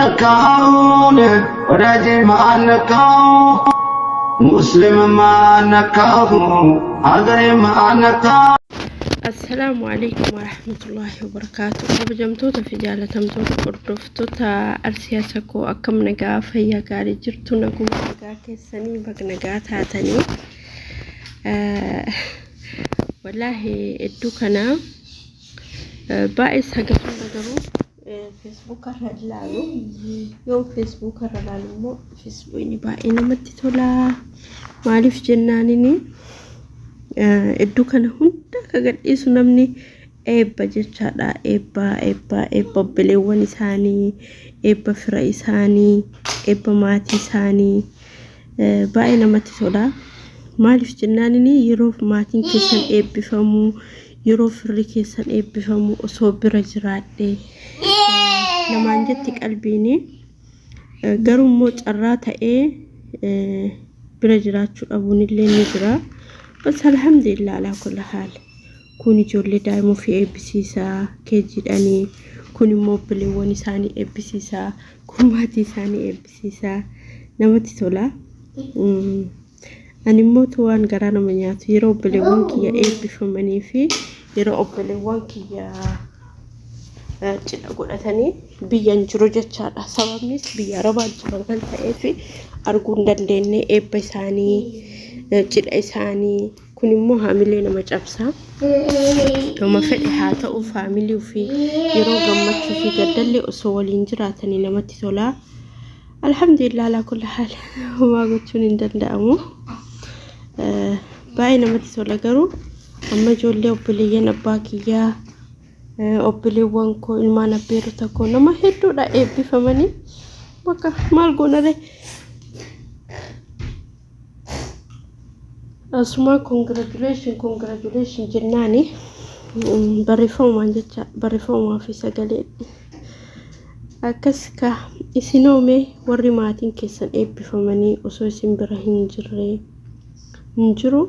نكاون ورجي ما نكاو مسلم ما نكاو هذا ما نكاو. السلام عليكم ورحمة الله وبركاته. بجمتوتا في جالة تمتوتا قردفتوتا السياسكو أكم نقا فيا قاري جرتو نقوم نقا كيساني بق نقا تاتني والله ادو كنا باعث هقفل نقرو فيسبوك الرجلالو يوم فيسبوك الرجلالو مو فيسبويني باعينا متتولا معرف جنانيني ادو كنا هندا كغد إيسو نمني إيبا جيشادا إيبا بليوان إساني إيبا فرا إساني إيبا ماتي إساني باعينا متتولا معرف جنانيني يروف ماتين كيسان إيبا فمو يروف فري كيسان إيبا فمو أصوب رجراتي نمان جتك قلبيني قرو موج الراتا برجرات شو أبوني اللي نجرا بس الحمد لله على كل حال. كوني جولي دايمو في ABCسا كيجي أني كوني موبلي واني ساني ABCسا كوماتي ساني ABCسا نمتي تولا أني موتوان غرانا منياتو يرو بلي وانكي يا AB فماني في يرو بلي وانكي يا جدا أقول أثني بيان جروجة شارع سواميس بيا ربع جبان تأفي أرجون دلني AB ساني جدا إساني كوني مو عاملين ما جابسا لما فتح هاتو فاميلي وفي يرو جمعت في قدلي أصولين جراتني نمتي تولا الحمد لله على كل حال. وما قلتوني ندندامو باي نمتي تولا قرو أما جولي وبلي ينباكي يا وبلي وانكو المانا بيرو تكو نما هدو دا إيبي فماني بكا مالقونا دي أسمع congratulation جناني بريفوما في سجلين أكسكا إسنومي ورماتين كيسان إيبي فماني أسوسين برهين جري نجرو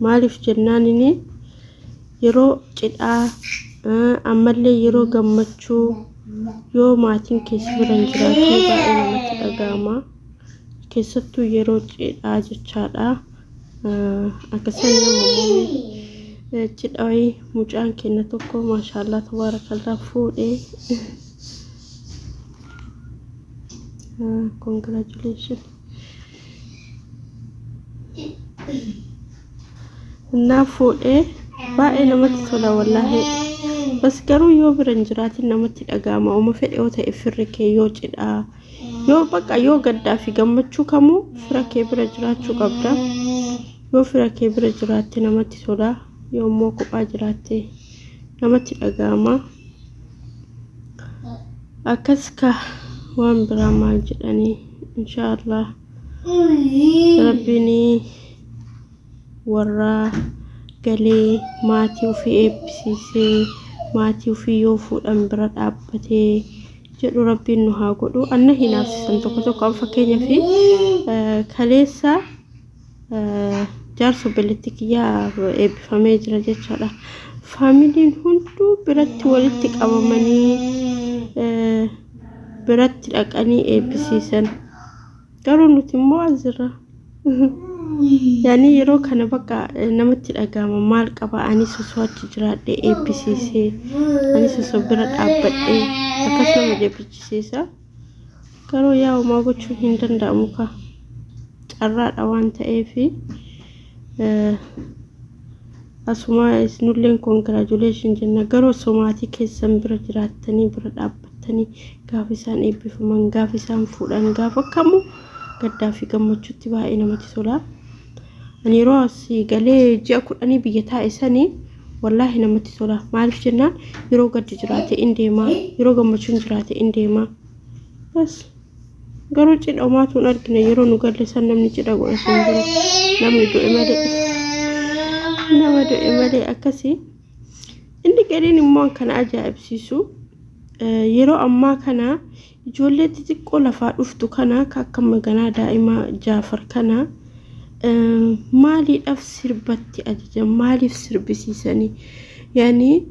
مالف جناني يرو جدا أمالي يرو غمچو يو ماتين كيس برنجراتي باقي متي أغاما كيستو يرو جدا جچادا أكسان يمومي جداوي مجان كينا توكو ما شاء الله تبارك الله فودي congratulation نافودي باقي نمتي تولا والله بس قرو يو برنجراتي نمتي أغاما وما فدي وتا إفركي يو جدا يو بقى يو قدا في غمچو كمو فركي برجراتشو قبدا يو فركي برجراتي نمتي تولا يو موكو باجراتي نمتي أغاما أكسكا وان براما جداني إن شاء الله ربيني ورا قالي ماتي وفي ABCC ماتي وفي يوفو الأمبرات أبتي جدو ربي نها قدو أنه نفس سنتوكتو كم فكيني في كاليسا جارسو بلتكيا إيبي فامي جراجة شارع فاميلين هندو برات والدك أمامني برات الأقاني ABCC سن قالوا نتمو عزرا يعني يرو كان بقى نمت الأقامة مال قبا أني سوسوات جرات دي ABCC أني سوسو برات أبد أكسنا مجي بجيسيسا كارو ياو ما قوشو هندن داموكا جرات أوان تأيفي أسوما إسنولين congratulation جنة قارو سوماتي كيسان برات جراتني برات أبدتني غافسان إيبي فمان غافسان فودان غافا كمو قدا في غمچو تبا إنا متسولا أني راسي قالي جاكو أني بيتا إساني والله نمتي سولا معرف جنان يرو قد جراتي إنديما يرو غمچون جراتي إنديما بس قالو جد أماتو نرقنا يرو نقال لسان نمني جد أقول أسنجر نمني دو إمالي أكسي إندي قاليني موان كان أجائب سيسو يرو أما كان جولي تتكو لفا أفتو كان كاكم مغانا دائما جافر كان مالي أفسر باتي أججا مالي أفسر بسيساني يعني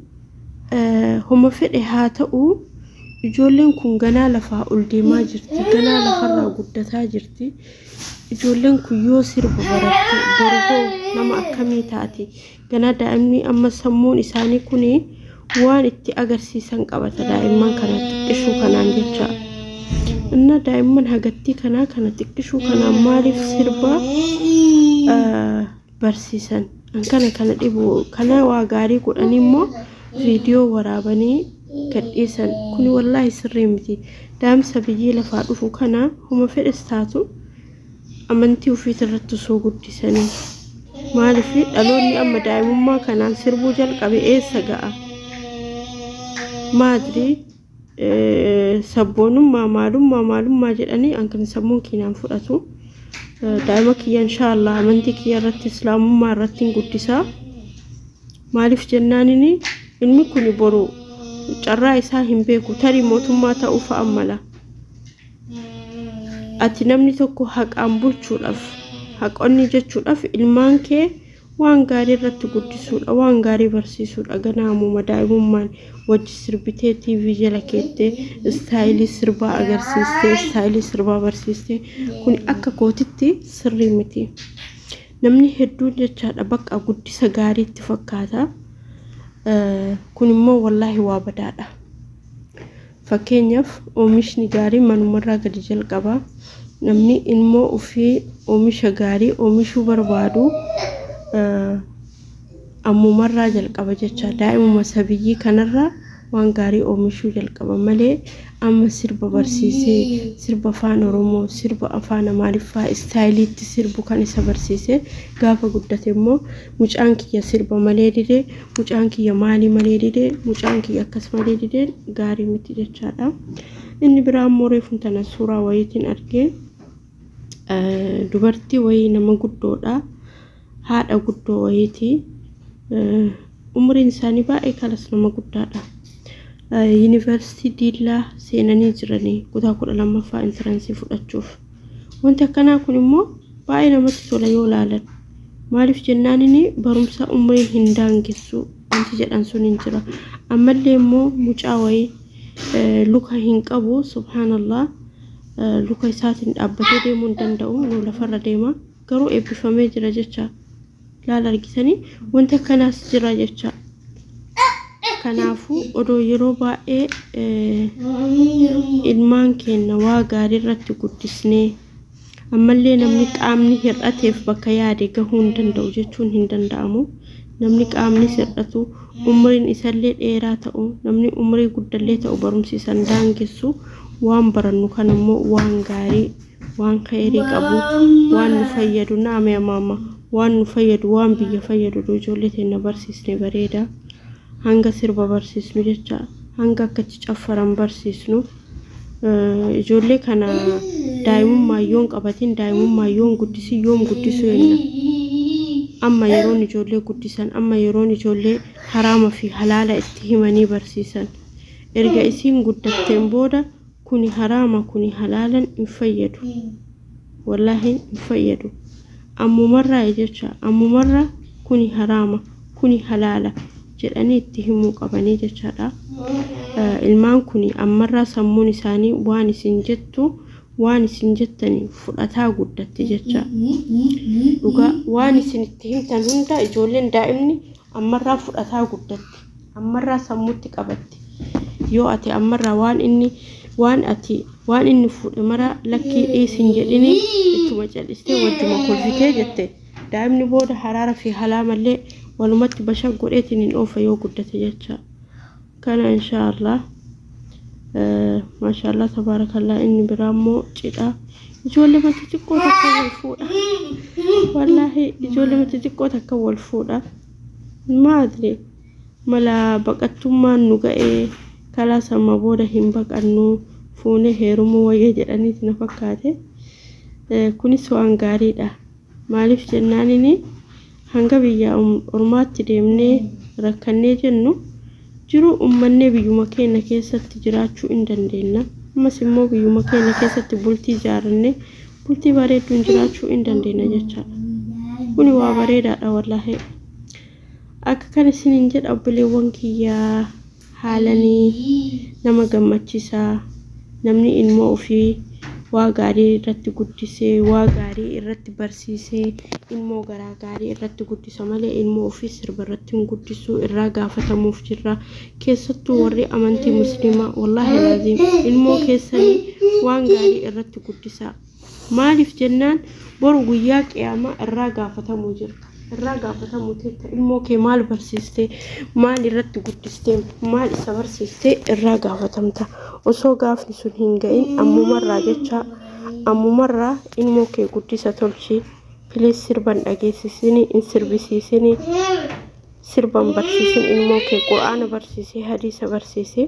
هما فرق هاتأو ijoolleen kun ganaa lafaa ol deemaa jirti ganaa lafarraa guddataa jirti ijoolleen kun yoo sirba baratte borgoo nama akkamii taati ganaa daa'imni amma sammuun isaanii kuni waan itti agarsiisan qabata daa'imman kana xiqqishuu kanaan jecha inna daa'imman hagatti kana xiqqishuu kanaan maaliif sirba barsiisan kana dhibu kana waa gaarii godhanii immoo viidiyoo waraabanii gadhiisan kuni wallahi sirrii miti daa'imsa biyyee lafaa dhufu kana huma fedhes taatu amantii ofii irratti soo guddisanii maaliif dhaloonni amma daa'imummaa kanaan sirbuu jalqabe eessa ga'a maadri sabboonummaa maalummaa jedhanii ankan sammuun kiinaan fudhatu daa'ima kiyya inshallah amantii kiyya irratti islaamummaa irratti guddisaa maaliif jennaanini ilmi kuni boru carraa isaa hin beeku tarii mootummaa ta'uu fa'ammala ati namni tokko haqaan bulchuudhaaf haqonni jechuudhaaf ilmaan kee waan gaarii irratti guddisuudha waan gaarii barsiisuudha ganaamuma daa'imummaan wajji sirbitee TV jala keettee istaayilii sirbaa agarsiistee istaayilii sirbaa barsiistee kun akka kootitti sirrii miti namni hedduun jechaadha bakka guddisa gaariitti fakkaata kun immoo wallahi waa badaadha fakkeenyaaf oomishni gaarii manumarraa gadi jalqaba namni immoo ofii oomisha gaarii oomishuu barbaadu ammumarraa jalqaba jecha daa'imuma sabiyyii kanarraa waan gaarii oomishuu jalqaba malee amma sirba barsiisee sirba afaan oromoo sirba afaan amaariffaa istaayiliitti sirbu kan isa barsiisee gaafa guddate immoo mucaan kiyya sirba malee didee mucaan kiyya maalii malee didee mucaan kiyya akkas malee didee gaarii miti jechaadha inni biraa immoo reefun tana suuraa wayiitiin argee dubartii wayii nama guddoodha haadha guddoo wayiiti umriin isaanii baay'ee kalas nama guddaadha University Dilla seenanii jiranii kutaa 12ffaa entraansii fudhachuuf wanti akkanaa kun immoo baay'ee namatti tola yoo ilaalan maaliif jennaanini barumsa umrii hin daangessu wanti jedhan sun hin jira ammallee immoo mucaa wayii luka hin qabu subhanallah luka isaatiin dhaabbatee deemuu hin danda'u nuu lafarra deema garuu eebbifamee jira jecha laala argisanii wanti akkanaas jira jecha kanaafu odoo yeroo baay'ee ilmaan keenya waa gaarii irratti guddisnee ammallee namni qaamni hir'ateef bakka yaade gahuu hin danda'u jechuun hin danda'amu namni qaamni hir'atu umriin isallee dheeraa ta'u namni umrii guddallee ta'u barumsiisan daangessu waan barannu kan immoo waan gaarii waan khayrii qabu waan nu fayyadu naame maama waan nu fayyadu waan biyya fayyadu ijoollee teenya barsiisne bareeda hanga sirba barsiisnu jecha hanga akkatti caffaran barsiisnu ijoollee kana daa'imummaa yoon qabatin daa'imummaa yoon guddisu yenna amma yeroon ijoollee guddisan amma yeroon ijoollee haraama fi halaala itti himanii barsiisan erga isiin guddatteen booda kuni haraama kuni halaalan hin fayyadu wallahi hin fayyadu ammumarraa jecha ammumarraa kuni haraama kuni halaala jedhanii itti himuu qabanii jechaadha ilmaan kuni ammarraa sammuun isaanii waan isin jettu waan isin jettanii fudhataa guddatti jecha dhugaa waan isin itti himtan hunda ijoolleen daa'imni ammarraa fudhataa guddatti ammarraa sammuutti qabatti yoo ati ammarraa waan inni fuudhe mara lakkii dhiisin jedhini ittuma cal'istee wajjuma kolfitee jette daa'imni booda haraara fi halaamallee walumatti bashar godheetiin hin oofa yoo guddate jecha kana inshallah mashallah tabarakallah inni biraammoo cidha ijoollee mati xiqqoo takka wal fuudha wallahi ijoollee mati xiqqoo takka wal fuudha maadri mala baqattummaan nu ga'ee kala sama booda hin baqannu fuune heerumu wayee jedhaniiti na fakkaate kunis waan gaariidha maaliif jennaanini hanga biyya ormaatti deemnee rakkannee jennu jiru ummannee biyyuma keenya keessatti jiraachuu hin dandeenya ammas immoo biyyuma keenya keessatti bultii ijaarannee bultii bareedduu jiraachuu hin dandeenya jechaadha kuni waa bareedaadha wallahi akka kana isiniin jedha obboleewwan kiyyaa haalanii nama gammachiisa namni ilmoo ofii waa gaarii irratti guddisee waa gaarii irratti barsiisee ilmoo garaa gaarii irratti guddisa malee ilmoo ofii sirba irratti hin guddisuu irraa gaafatamuuf jirra keessattuu warri amantii musliimaa wallahi laazim ilmoo keessanii waan gaarii irratti guddisaa maaliif jennaan boru guyyaa qiyaamaa irraa gaafatamuu jira irraa gaafatamuu teetta ilmoo kee maal barsiiste maal irratti guddiste maal isa barsiiste irraa gaafatamta osoo gaafni sun hin ga'in ammumarraa jecha ammumarraa ilmoo kee guddisa tolchi please sirban dhageessisini in sirbisiisini sirban barsiisin ilmoo kee qur'aana barsiisee hadiisa barsiisee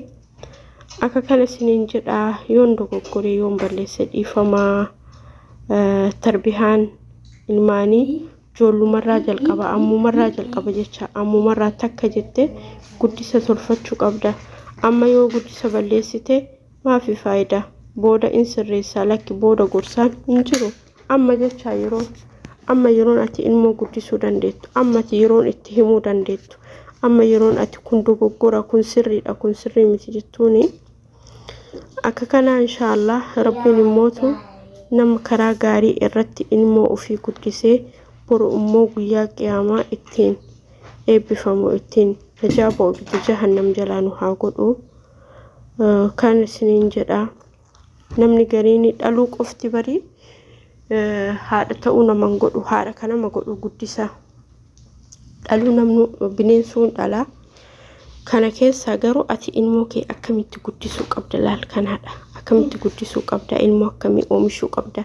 akka kana siniin jedha yoon dogoggore yoon balleessa dhiifamaa tarbihaan ilmaanii joollumarraa jalqaba ammumarraa jalqaba jecha ammumarraa takka jette guddisa tolfachuu qabda amma yoo guddisa balleessite maafi faayidaa booda in sirreessaa lakki booda gorsaan hin jiru amma jecha yeroon ati ilmoo guddisuu dandeettu amma ati yeroon itti himuu dandeettu amma yeroon ati kun dogoggora kun sirriidha kun sirrii miti jettuuni akka kana inshaallah rabbiin immootu nama karaa gaarii irratti ilmoo ofii guddisee boru ummoo guyyaa qiyaamaa ittiin eebbifamu ittiin tajaajila ibidda jahannam jalaanu haa godhu kan isiniin jedha namni gariin dhaluu qofti bari haadha ta'uu naman godhu haadha kanama godhu guddisa dhaluu namnu bineensuun dhala kana keessa garuu ati ilmoo kee akkamitti guddisuu qabda laal kanaadha akkamitti guddisuu qabda ilmoo akkamii oomishuu qabda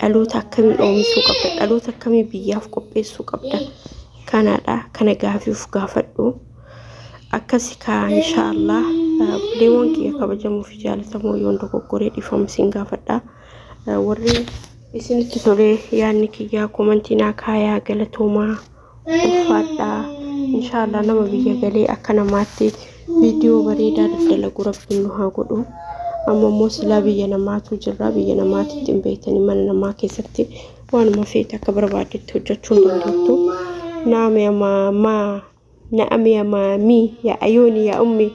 dhaloota akkamii oomishuu qabda dhaloota akkamii biyyaaf qopheessuu qabda kanaadha kana gaafiif gaafadhu akkasi ka inshaallah buleewwan kiyya kabajamuuf jaalatamoo yoon dogoggoree dhiifamu sin gaafadha warri isinitti tolee yaadni kiyyaa komantiinaa kaayaa galatoomaa ulfaadha inshaallah nama biyya galee akka namaatti viidiyoo bareedaa daddalagu rabbiin nu haa godhu amma immoo silaa biyya namaatu jirra biyya namaatitti hin beektanii mana namaa keessatti waanuma feete akka barbaadetti hojjechuu hin dandeettu naam ya mama na'am ya mami ya ayoni ya ummi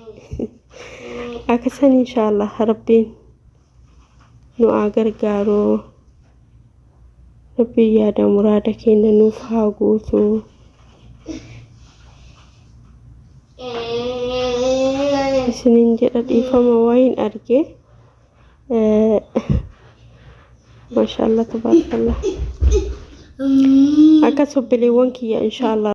akasan inshaallah rabbiin nu gargaaru rabbi yaada muraada keenya nuuf haa guutu isiniin jedha dhiifama waa'in arge mashallah tabarakallah akka sobbileewwan kiyya inshaallah